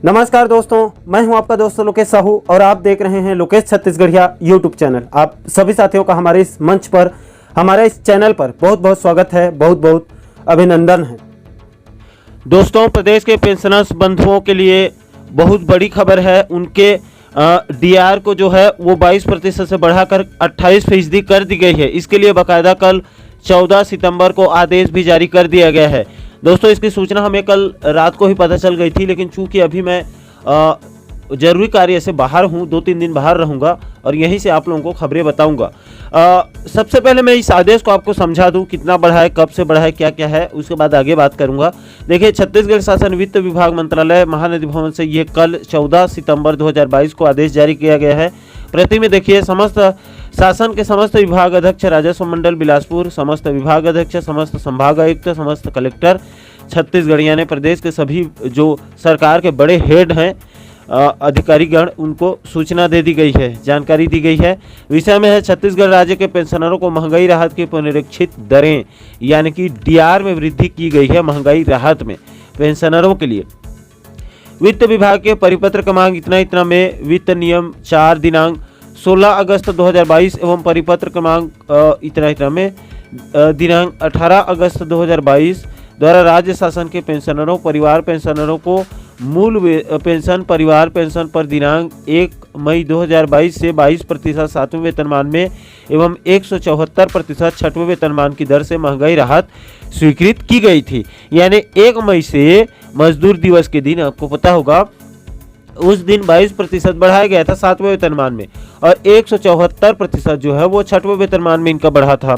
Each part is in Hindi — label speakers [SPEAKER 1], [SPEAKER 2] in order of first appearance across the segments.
[SPEAKER 1] नमस्कार दोस्तों, मैं हूं आपका दोस्त लोकेश साहू और आप देख रहे हैं लोकेश छत्तीसगढ़िया यूट्यूब चैनल। आप सभी साथियों का हमारे इस मंच पर, हमारे इस चैनल पर बहुत बहुत स्वागत है, बहुत बहुत अभिनंदन है। दोस्तों, प्रदेश के पेंशनर्स बंधुओं के लिए बहुत बड़ी खबर है। उनके डीआर को जो है वो 22% से बढ़ाकर 28% कर दी गई है। इसके लिए बाकायदा कल 14 सितंबर को आदेश भी जारी कर दिया गया है। दोस्तों, इसकी सूचना हमें कल रात को ही पता चल गई थी, लेकिन चूंकि अभी मैं जरूरी कार्य से बाहर हूं, 2-3 दिन बाहर रहूंगा और यहीं से आप लोगों को खबरें बताऊंगा। सबसे पहले मैं इस आदेश को आपको समझा दूं, कितना बढ़ा है, कब से बढ़ा है, क्या क्या है, उसके बाद आगे बात करूंगा। देखिए, छत्तीसगढ़ शासन वित्त विभाग मंत्रालय महानदी भवन से ये कल 14 सितंबर 2022 को आदेश जारी किया गया है। प्रति में देखिए, समस्त शासन के समस्त विभाग अध्यक्ष राजस्व मंडल बिलासपुर, समस्त विभाग अध्यक्ष, समस्त संभाग आयुक्त, समस्त कलेक्टर छत्तीसगढ़ यानी प्रदेश के सभी जो सरकार के बड़े हेड हैं अधिकारीगण, उनको सूचना दे दी गई है, जानकारी दी गई है। विषय में है छत्तीसगढ़ राज्य के पेंशनरों को महंगाई राहत की पुनरीक्षित दरें यानी कि डीआर में वृद्धि की गई है। महंगाई राहत में पेंशनरों के लिए वित्त विभाग के परिपत्र क्रमांक इतना में वित्त नियम 4 दिनांक 16 अगस्त 2022 एवं परिपत्र क्रमांक इतना में दिनांक 18 अगस्त 2022 द्वारा राज्य शासन के पेंशनरों, परिवार पेंशनरों को मूल पेंशन, परिवार पेंशन पर दिनांक 1 मई 2022 से 22% 7वें वेतनमान में एवं 174% 6वें वेतनमान की दर से महंगाई राहत स्वीकृत की गई थी। यानी 1 मई से मजदूर दिवस के दिन, आपको पता होगा, उस दिन 22% बढ़ाया गया था 7वें वेतनमान में और 174% जो है वो 6वें वेतनमान में इनका बढ़ा था।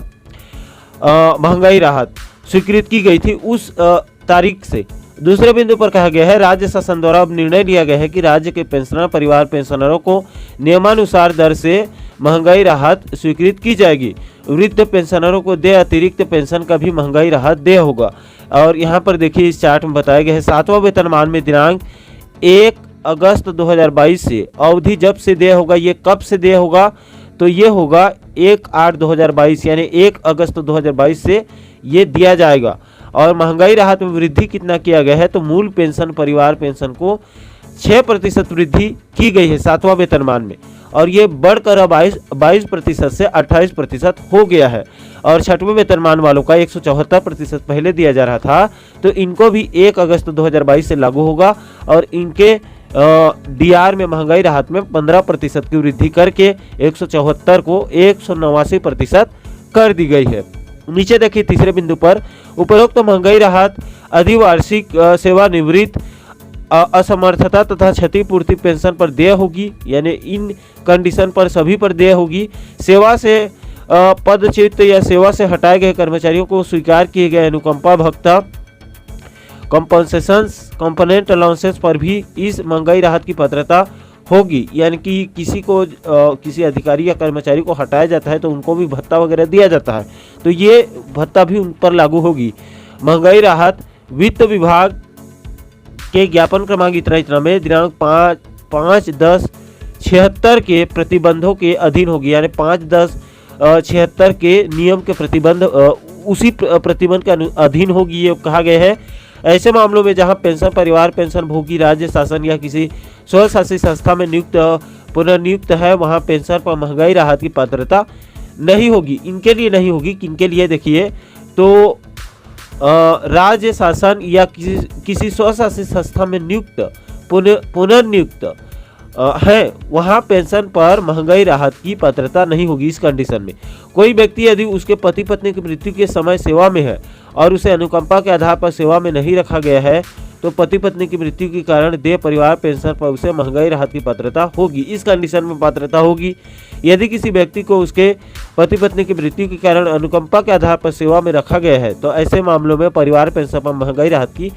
[SPEAKER 1] महंगाई राहत स्वीकृत की गई थी उस तारीख से। दूसरे बिंदु पर कहा गया है, राज्य शासन द्वारा अब निर्णय लिया गया है कि राज्य के पेंशनर, परिवार पेंशनरों को नियमानुसार दर से महंगाई राहत स्वीकृत की जाएगी। वृद्ध पेंशनरों को दे अतिरिक्त पेंशन का भी महंगाई राहत दे होगा। और यहाँ पर देखिए, इस चार्ट में बताया गया है 7वां वेतनमान में दिनांक 1 अगस्त 2022 से अवधि जब से दे होगा, ये कब से दे होगा, तो ये होगा 1/8/2022 यानी 1 अगस्त 2022 से ये दिया जाएगा। और महंगाई राहत में वृद्धि कितना किया गया है, तो मूल पेंशन, परिवार पेंशन को 6% वृद्धि की गई है 7वां वेतनमान में और ये बढ़कर अब 22% से 28% हो गया है। और 6वें वेतनमान वालों का 174% पहले दिया जा रहा था, तो इनको भी 1 अगस्त 2022 से लागू होगा और इनके डीआर में महंगाई राहत में 15% की वृद्धि करके 174 को 189% कर दी गई है। नीचे देखिए, तीसरे बिंदु पर उपरोक्त महंगाई राहत अधिवार्षिक सेवानिवृत्त, असमर्थता तथा क्षतिपूर्ति पेंशन पर देय होगी। यानी इन कंडीशन पर सभी पर देय होगी। सेवा से पदच्युत या सेवा से हटाए गए कर्मचारियों को स्वीकार किए गए अनुकंपा भत्ता, कंपनसेशंस, कंपोनेंट अलाउंसेस पर भी इस महंगाई राहत की पात्रता होगी। यानी कि किसी को किसी अधिकारी या कर्मचारी को हटाया जाता है तो उनको भी भत्ता वगैरह दिया जाता है, तो ये भत्ता भी उन पर लागू होगी। महंगाई राहत वित्त विभाग के ज्ञापन क्रमांक इतना में दिनांक 5/10/76 के प्रतिबंधों के अधीन होगी। यानी 5/10/76 के नियम के प्रतिबंध उसी प्रतिबंध के अधीन होगी, ये कहा गया है। ऐसे मामलों में जहां पेंशन, परिवार पेंशन भोगी राज्य शासन या किसी स्व शासित संस्था में पुनर्नियुक्त है, वहां पेंशन पर महंगाई राहत की पात्रता नहीं होगी। इनके लिए नहीं होगी, किनके लिए देखिए, तो राज्य शासन या किसी स्व शासित संस्था में नियुक्त, पुनर्नियुक्त है, वहां पेंशन पर महंगाई राहत की पात्रता नहीं होगी। इस कंडीशन में कोई व्यक्ति यदि उसके पति पत्नी की मृत्यु के समय सेवा में है और उसे अनुकंपा के आधार पर सेवा में नहीं रखा गया है, तो पति पत्नी की मृत्यु के कारण देय परिवार पेंशन पर उसे महंगाई राहत की पात्रता होगी। इस कंडीशन में पात्रता होगी। यदि किसी व्यक्ति को उसके पति पत्नी की मृत्यु के कारण अनुकंपा के आधार पर सेवा में रखा गया है, तो ऐसे मामलों में परिवार पेंशन पर महंगाई राहत की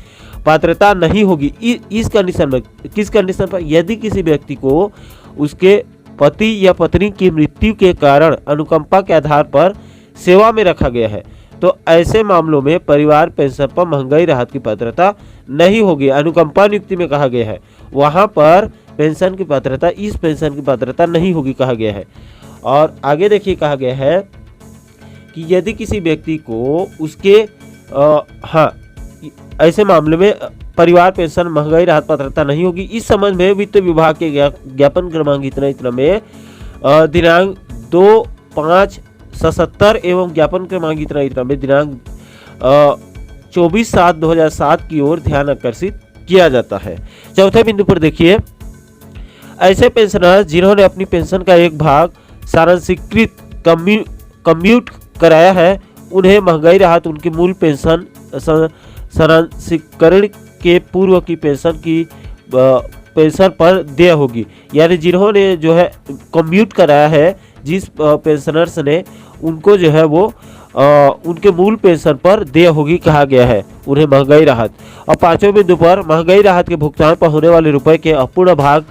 [SPEAKER 1] पात्रता नहीं होगी। इस कंडीशन में, किस कंडीशन पर, यदि किसी व्यक्ति को उसके पति या पत्नी की मृत्यु के कारण अनुकंपा के आधार पर सेवा में रखा गया है, तो ऐसे मामलों में परिवार पेंशन पर महंगाई राहत की पात्रता नहीं होगी। अनुकंपा नियुक्ति में कहा गया है, वहां पर पेंशन की पात्रता, इस पेंशन की पात्रता नहीं होगी कहा गया है। और आगे देखिए, कहा गया है कि यदि किसी व्यक्ति को उसके ऐसे मामले में
[SPEAKER 2] परिवार पेंशन महंगाई राहत पात्रता नहीं होगी। इस संबंध में वित्त विभाग के ज्ञापन क्रमांक इतना में दिनांक 2/5/77 एवं ज्ञापन क्रमांक इतना में दिनांक 24/7/2007 की ओर ध्यान आकर्षित किया जाता है। चौथे बिंदु पर देखिए, ऐसे पेंशनर जिन्होंने अपनी पेंशन का एक भाग सारांशिकृत कम्यूट कराया है, उन्हें महंगाई राहत उनकी मूल पेंशन सारांशिकरण के पूर्व की पेंशन पर देय होगी। यानी जिन्होंने जो है कम्यूट कराया है, जिस पेंशनर्स ने, उनको जो है वो उनके मूल पेंशन पर देय होगी कहा गया है, उन्हें महंगाई राहत। और पांचवें बिंदु पर महंगाई राहत के भुगतान पर होने वाले रुपए के अपूर्ण भाग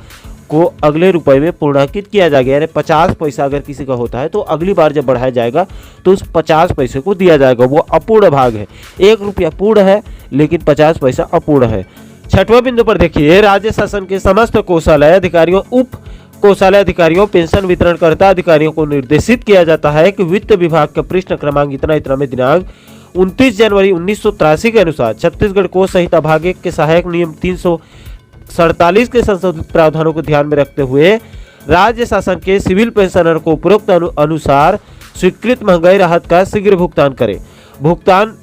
[SPEAKER 2] को अगले रुपए में पूर्णांकित किया जाएगा। यानी 50 पैसा अगर किसी का होता है तो अगली बार जब बढ़ाया जाएगा तो उस 50 पैसे को दिया जाएगा, वो अपूर्ण भाग है। 1 रुपया पूर्ण है लेकिन 50 पैसा अपूर्ण है। छठवें बिंदु पर देखिए, राज्य शासन के समस्त कोषालय अधिकारियों, उप कोषालय अधिकारियों, पेंशन वितरणकर्ता अधिकारियों को निर्देशित किया जाता है कि वित्त विभाग का पृष्ठ क्रमांक इतना में दिनांक 29 जनवरी 1983 के अनुसार छत्तीसगढ़ कोष संहिता भाग 1 के सहायक नियम 347 के संशोधित प्रावधानों को ध्यान में रखते हुए राज्य शासन के सिविल पेंशनर को उपरोक्त अनुसार स्वीकृत महंगाई राहत का शीघ्र भुगतान करें। भुगतान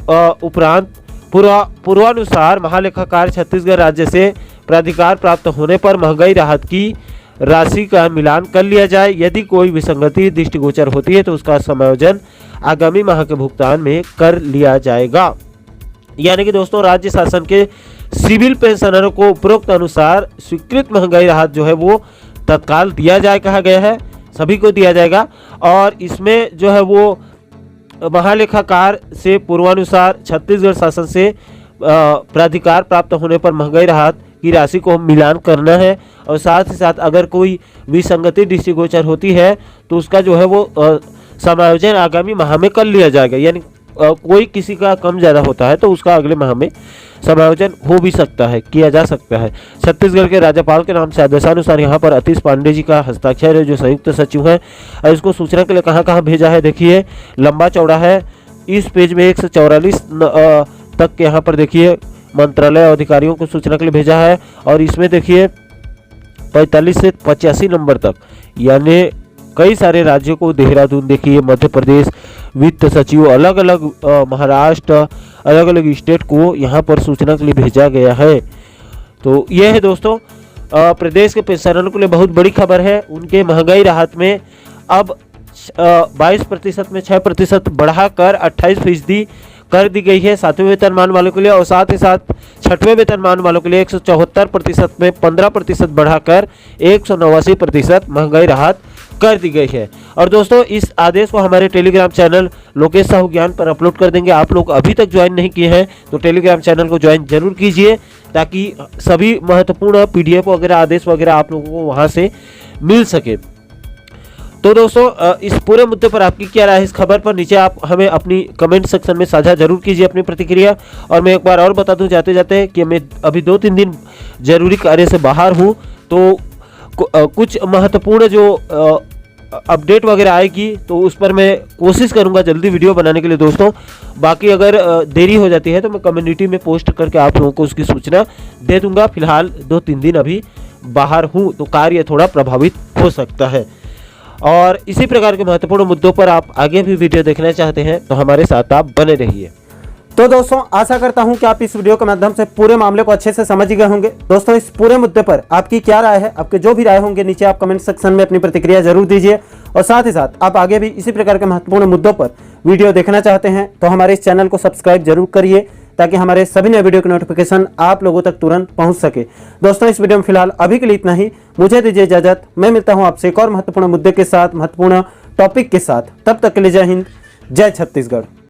[SPEAKER 2] उपरांत पूर्वानुसार महालेखाकार छत्तीसगढ़ राज्य से प्राधिकार प्राप्त होने पर महंगाई राहत की राशि का मिलान कर लिया जाए। यदि कोई विसंगति दृष्टिगोचर होती है तो उसका समायोजन आगामी माह के भुगतान में कर लिया जाएगा। यानी कि दोस्तों, राज्य शासन के सिविल पेंशनरों को उपरोक्त अनुसार स्वीकृत महंगाई राहत जो है वो तत्काल दिया जाए कहा गया है, सभी को दिया जाएगा। और इसमें जो है वो महालेखाकार से पूर्वानुसार छत्तीसगढ़ शासन से प्राधिकार प्राप्त होने पर महंगाई राहत की राशि को मिलान करना है। और साथ ही साथ अगर कोई विसंगति दृष्टिगोचर होती है तो उसका जो है वो समायोजन आगामी माह में कर लिया जाएगा। यानी कोई किसी का कम ज़्यादा होता है तो उसका अगले माह में समायोजन हो भी सकता है, किया जा सकता है। छत्तीसगढ़ के राज्यपाल के नाम से आदेशानुसार यहाँ पर अतीश पांडे जी का हस्ताक्षर है, जो संयुक्त सचिव हैं। और इसको सूचना के लिए कहाँ कहाँ भेजा है देखिए, लंबा चौड़ा है। इस पेज में 144 तक के यहाँ पर देखिए मंत्रालय अधिकारियों को सूचना के लिए भेजा है। और इसमें देखिए 45 से 85 नंबर तक, यानी कई सारे राज्यों को, देहरादून देखिए, मध्य प्रदेश वित्त सचिव, अलग अलग महाराष्ट्र, अलग अलग स्टेट को यहाँ पर सूचना के लिए भेजा गया है। तो यह है दोस्तों प्रदेश के पेंशनरों के लिए बहुत बड़ी खबर है। उनके महंगाई राहत में अब 22% में 6% बढ़ाकर 28% कर दी गई है 7वें वेतनमान वालों के लिए। और साथ ही साथ 6वें वेतनमान वालों के लिए 174% में 15% बढ़ाकर 189% महंगाई राहत कर दी गई है। और दोस्तों, इस आदेश को हमारे टेलीग्राम चैनल लोकेश साहू ज्ञान पर अपलोड कर देंगे। आप लोग अभी तक ज्वाइन नहीं किए हैं तो टेलीग्राम चैनल को ज्वाइन जरूर कीजिए, ताकि सभी महत्वपूर्ण PDF वगैरह, आदेश वगैरह आप लोगों को वहां से मिल सके। तो दोस्तों, इस पूरे मुद्दे पर आपकी क्या राय है इस खबर पर, नीचे आप हमें अपनी कमेंट सेक्शन में साझा जरूर कीजिए अपनी प्रतिक्रिया। और मैं एक बार और बता दूं जाते जाते कि मैं अभी 2-3 दिन जरूरी कार्य से बाहर हूं, तो कुछ महत्वपूर्ण जो अपडेट वगैरह आएगी तो उस पर मैं कोशिश करूंगा जल्दी वीडियो बनाने के लिए दोस्तों। बाकी अगर देरी हो जाती है तो मैं कम्युनिटी में पोस्ट करके आप लोगों को उसकी सूचना दे दूंगा। फिलहाल 2-3 दिन अभी बाहर हूं तो कार्य थोड़ा प्रभावित हो सकता है। और इसी प्रकार के महत्वपूर्ण मुद्दों पर आप आगे भी वीडियो देखना चाहते हैं तो हमारे साथ आप बने रहिए।
[SPEAKER 1] तो दोस्तों, आशा करता हूं कि आप इस वीडियो के माध्यम से पूरे मामले को अच्छे से समझ गए होंगे। दोस्तों, इस पूरे मुद्दे पर आपकी क्या राय है, आपके जो भी राय होंगे नीचे आप कमेंट सेक्शन में अपनी प्रतिक्रिया जरूर दीजिए। और साथ ही साथ आप आगे भी इसी प्रकार के महत्वपूर्ण मुद्दों पर वीडियो देखना चाहते हैं तो हमारे इस चैनल को सब्सक्राइब जरूर करिए, ताकि हमारे सभी नए वीडियो की नोटिफिकेशन आप लोगों तक तुरंत पहुंच सके। दोस्तों, इस वीडियो में फिलहाल अभी के लिए इतना ही। मुझे दीजिए इजाजत। मैं मिलता हूं आपसे एक और महत्वपूर्ण मुद्दे के साथ, महत्वपूर्ण टॉपिक के साथ। तब तक के लिए जय हिंद, जय छत्तीसगढ़।